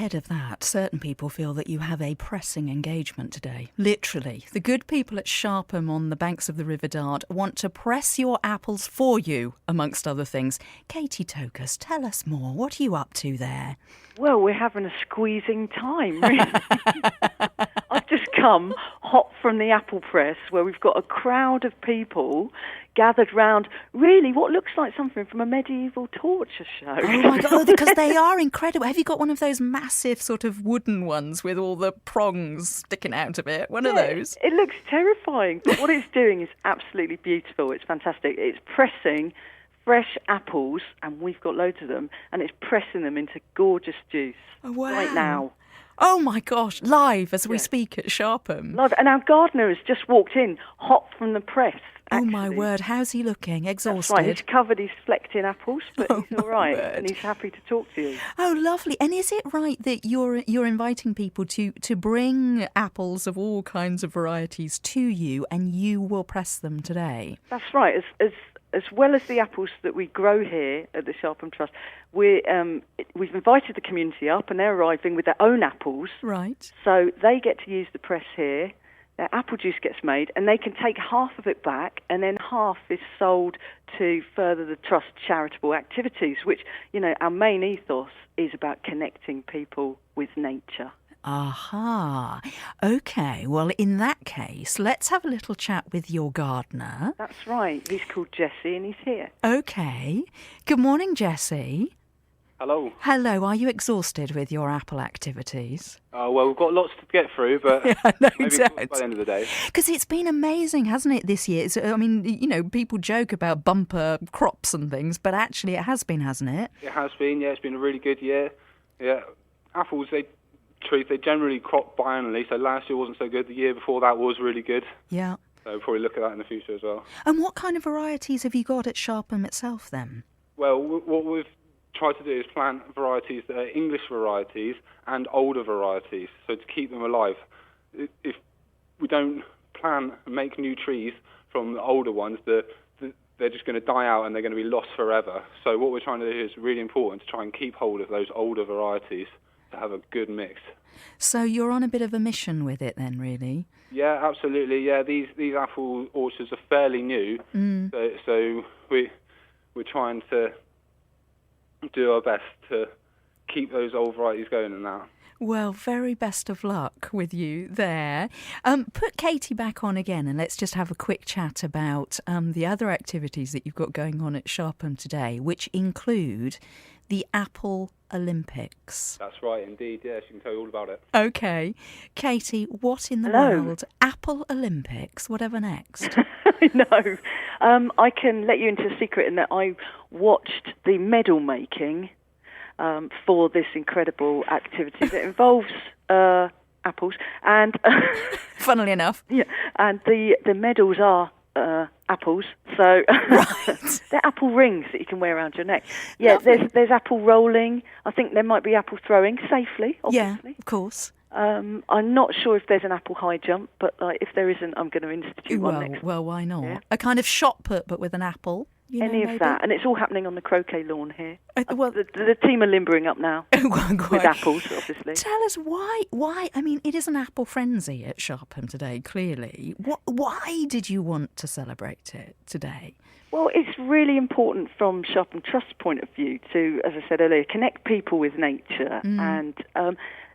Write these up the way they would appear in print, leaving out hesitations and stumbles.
ahead of that, certain people feel that you have a pressing engagement today. Literally. The good people at Sharpham on the banks of the River Dart want to press your apples for you, amongst other things. Katie Tokus, tell us more. What are you up to there? Well, we're having a squeezing time, really. I've just come hot from the apple press where we've got a crowd of people gathered round really what looks like something from a medieval torture show. Oh my God, because they are incredible. Have you got one of those massive sort of wooden ones with all the prongs sticking out of it? One of those? It looks terrifying, but what it's doing is absolutely beautiful. It's fantastic. It's pressing fresh apples, and we've got loads of them, and it's pressing them into gorgeous juice right now. Oh my gosh, live as we speak at Sharpham. Live, and our gardener has just walked in, hot from the press. Actually. Oh my word, how's he looking? Exhausted? That's right, he's covered his flecked in apples, but he's all right, and he's happy to talk to you. Oh, lovely. And is it right that you're inviting people to bring apples of all kinds of varieties to you, and you will press them today? That's right. As well as the apples that we grow here at the Sharpham Trust, we've invited the community up, and they're arriving with their own apples. Right. So they get to use the press here. Their apple juice gets made, and they can take half of it back, and then half is sold to further the Trust's charitable activities, which, our main ethos is about connecting people with nature. Aha. OK, well, in that case, let's have a little chat with your gardener. That's right. He's called Jesse, and he's here. OK. Good morning, Jesse. Hello. Hello. Are you exhausted with your apple activities? Well, we've got lots to get through, but maybe by the end of the day. Because it's been amazing, hasn't it, this year? People joke about bumper crops and things, but actually it has been, hasn't it? It has been, yeah. It's been a really good year. Yeah. Apples, they generally crop biennially, so last year wasn't so good. The year before that was really good. Yeah. So we'll probably look at that in the future as well. And what kind of varieties have you got at Sharpham itself, then? Well, what we've tried to do is plant varieties that are English varieties and older varieties, so to keep them alive. If we don't plant and make new trees from the older ones, they're just going to die out and they're going to be lost forever. So what we're trying to do is really important to try and keep hold of those older varieties to have a good mix. So you're on a bit of a mission with it then, really? Yeah, absolutely. Yeah, these apple orchards are fairly new, so we're trying to do our best to keep those old varieties going and that. Well, very best of luck with you there. Put Katie back on again, and let's just have a quick chat about the other activities that you've got going on at Sharpham today, which include the Apple Olympics. That's right, indeed. Yes, you can tell you all about it. OK. Katie, what in the world? Apple Olympics? Whatever next? I know. I can let you into a secret in that I watched the medal making for this incredible activity that involves apples. And funnily enough. Yeah, and the medals are apples, so they're apple rings that you can wear around your neck. Yeah, there's apple rolling. I think there might be apple throwing safely, obviously. Yeah, of course. I'm not sure if there's an apple high jump, but if there isn't, I'm going to institute one next. Well, why not? Yeah. A kind of shot put, but with an apple. Any of that, and it's all happening on the croquet lawn here. Well, the team are limbering up now with apples, obviously. Tell us why? I mean, it is an apple frenzy at Sharpham today, clearly. Why did you want to celebrate it today? Well, it's really important from Sharpham Trust's point of view to, as I said earlier, connect people with nature. And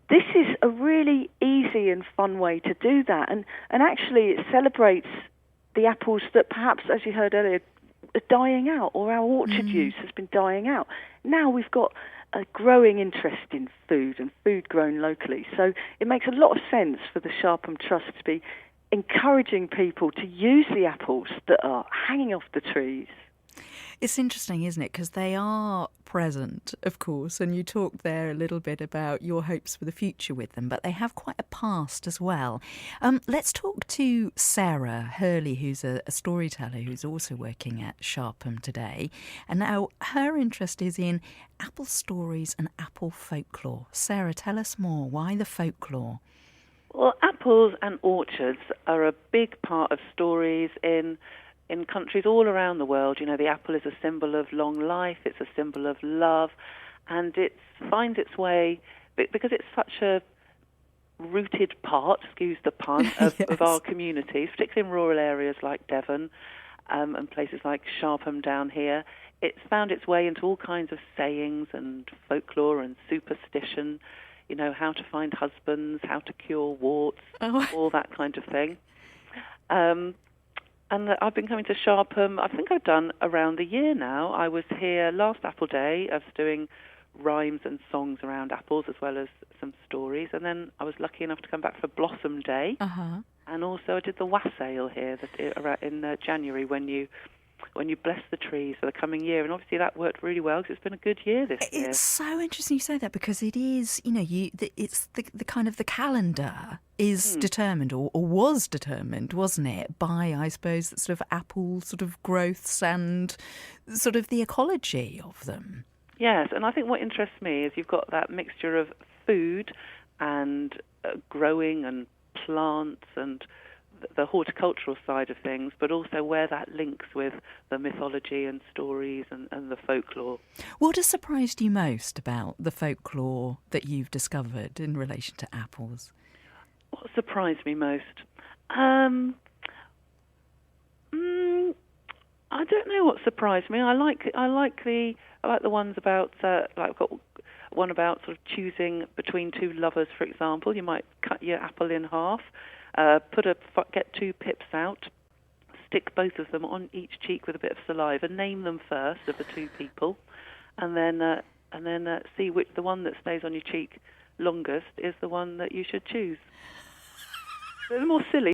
this is a really easy and fun way to do that. And actually it celebrates the apples that perhaps, as you heard earlier, are dying out, or our orchard use has been dying out. Now we've got a growing interest in food and food grown locally. So it makes a lot of sense for the Sharpham Trust to be encouraging people to use the apples that are hanging off the trees. It's interesting, isn't it? Because they are present, of course, and you talked there a little bit about your hopes for the future with them, but they have quite a past as well. Let's talk to Sara Hurley, who's a storyteller who's also working at Sharpham today. And now her interest is in apple stories and apple folklore. Sara, tell us more. Why the folklore? Well, apples and orchards are a big part of stories in countries all around the world. You know, the apple is a symbol of long life, it's a symbol of love, and it finds its way because it's such a rooted part, excuse the pun, of, Yes. of our communities, particularly in rural areas like Devon and places like Sharpham down here. It's found its way into all kinds of sayings and folklore and superstition, how to find husbands, how to cure warts, all that kind of thing. And I've been coming to Sharpham, I think I've done around a year now. I was here last Apple Day. I was doing rhymes and songs around apples as well as some stories. And then I was lucky enough to come back for Blossom Day. Uh-huh. And also I did the wassail here in January when you bless the trees for the coming year. And obviously that worked really well because it's been a good year this year. It's so interesting you say that because it is, it's the kind of the calendar is determined or was determined, wasn't it, by, I suppose, the sort of apple sort of growths and sort of the ecology of them. Yes, and I think what interests me is you've got that mixture of food and growing and plants and the horticultural side of things, but also where that links with the mythology and stories and the folklore. What has surprised you most about the folklore that you've discovered in relation to apples? What surprised me most? I don't know what surprised me. I like the ones about I've got one about sort of choosing between two lovers, for example. You might cut your apple in half, get 2 pips out, stick both of them on each cheek with a bit of saliva, name them first of the 2 people, and then see which the one that stays on your cheek longest is the one that you should choose. They're more silly.